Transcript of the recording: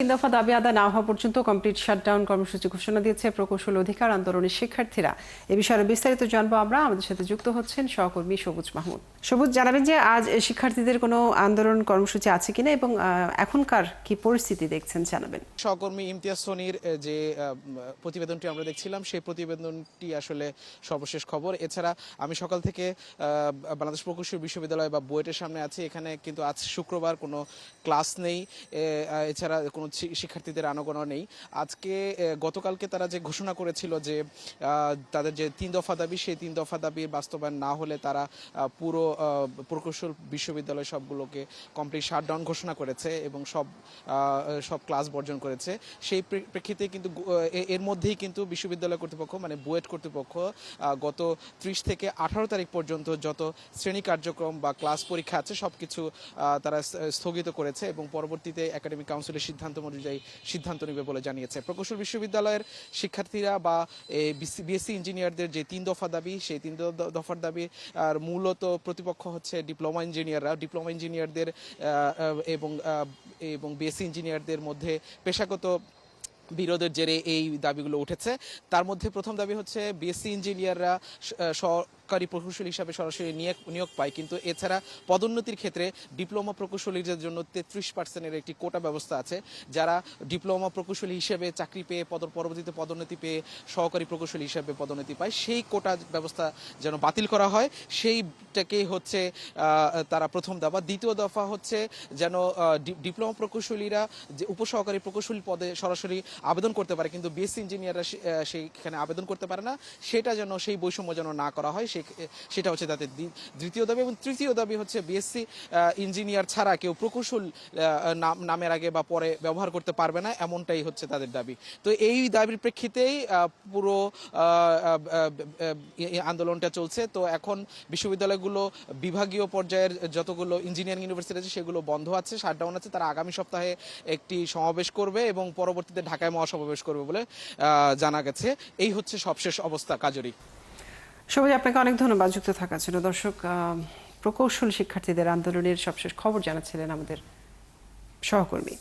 তিন দফা দাবি আদায় না হওয়া পর্যন্ত কমপ্লিট শাটডাউন কর্মসূচি ঘোষণা দিয়েছে প্রকৌশল অধিকার আন্দোলনের শিক্ষার্থীরা। এ বিষয়ে বিস্তারিত জানবো আমরা। আমাদের সাথে যুক্ত হচ্ছেন সহকর্মী সবুজ মাহমুদ। সবুজ, জানাবেন যে আজ শিক্ষার্থীদের কোনো আন্দোলন কর্মসূচি আছে কিনা এবং এখনকার কি পরিস্থিতি দেখছেন জানাবেন। সহকর্মী ইমতিয়াজ সোনির যে প্রতিবেদনটি আমরা দেখছিলাম সেই প্রতিবেদনটি আসলে সর্বশেষ খবর। এছাড়া আমি সকাল থেকে বাংলাদেশ প্রকৌশল বিশ্ববিদ্যালয় বা বুয়েটের সামনে আছি। এখানে কিন্তু আজ শুক্রবার কোনো ক্লাস নেই, এছাড়া কোনো শিক্ষার্থীদের আনাগোনা নেই। আজকে গতকালকে তারা যে ঘোষণা করেছিল যে তাদের যে 3 দফা দাবি, সেই 3 দফা দাবি বাস্তবায়ন না হলে তারা পুরো প্রকৌশল বিশ্ববিদ্যালয় সবগুলোকে কমপ্লিট শাটডাউন ঘোষণা করেছে এবং সব ক্লাস বর্জন করেছে। সেই প্রেক্ষিতে কিন্তু এর মধ্যেই কিন্তু বিশ্ববিদ্যালয় কর্তৃপক্ষ মানে বুয়েট কর্তৃপক্ষ গত 30 থেকে 18 তারিখ পর্যন্ত যত শ্রেণী কার্যক্রম বা ক্লাস পরীক্ষা আছে সবকিছু তারা স্থগিত করেছে এবং পরবর্তীতে একাডেমিক কাউন্সিলের সিদ্ধান্ত অনুযায়ী সিদ্ধান্ত নেবে বলে জানিয়েছে। প্রকৌশল বিশ্ববিদ্যালয়ের শিক্ষার্থীরা বা বিএসসি ইঞ্জিনিয়ারদের যে 3 দফা দাবি, সেই 3 দফার দাবি আর মূলত প্রতিপক্ষ হচ্ছে ডিপ্লোমা ইঞ্জিনিয়াররা। ডিপ্লোমা ইঞ্জিনিয়ারদের এবং বিএসসি ইঞ্জিনিয়ারদের মধ্যে পেশাগত বিরোধের জেরে এই দাবিগুলো উঠেছে। তার মধ্যে প্রথম দাবি হচ্ছে বিএসসি ইঞ্জিনিয়াররা সরকারি প্রকৌশল হিসাবে সরাসরি নিয়োগ পায়, কিন্তু এছাড়া পদোন্নতির ক্ষেত্রে ডিপ্লোমা প্রকৌশলীদের জন্য 33% একটি কোটা ব্যবস্থা আছে। যারা ডিপ্লোমা প্রকৌশলী হিসেবে চাকরি পেয়ে পরবর্তীতে পদোন্নতি পেয়ে সহকারী প্রকৌশলী হিসেবে পদোন্নতি পায়, সেই কোটা ব্যবস্থা যেন বাতিল করা হয়, সেইটাকেই হচ্ছে তারা প্রথম দফা। দ্বিতীয় দফা হচ্ছে যেন ডিপ্লোমা প্রকৌশলীরা যে উপসহকারী প্রকৌশলী পদে সরাসরি আবেদন করতে পারে, কিন্তু বিএসসি ইঞ্জিনিয়াররা সেইখানে আবেদন করতে পারে না, সেটা যেন সেই বৈষম্য যেন না করা হয়, সেটা হচ্ছে তাদের দ্বিতীয় দাবি। এবং তৃতীয় দাবি হচ্ছে বিএসসি ইঞ্জিনিয়ার ছাড়া কেউ প্রকৌশল নামের আগে বা পরে ব্যবহার করতে পারবে না, এমনটাই হচ্ছে তাদের দাবি। তো এই দাবির প্রেক্ষিতেই পুরো আন্দোলনটা চলছে। তো এখন বিশ্ববিদ্যালয়গুলো বিভাগীয় পর্যায়ের যতগুলো ইঞ্জিনিয়ারিং ইউনিভার্সিটি আছে সেগুলো বন্ধ আছে, শাটডাউন আছে। তারা আগামী সপ্তাহে একটি সমাবেশ করবে এবং পরবর্তীতে ঢাকায় মহাসমাবেশ করবে বলে জানা গেছে। এই হচ্ছে সবশেষ অবস্থা। কাজরি, সবাই আপনাকে অনেক ধন্যবাদ যুক্ত থাকার জন্য। দর্শক, প্রকৌশল শিক্ষার্থীদের আন্দোলনের সবশেষ খবর জানাচ্ছিলেন আমাদের সহকর্মী।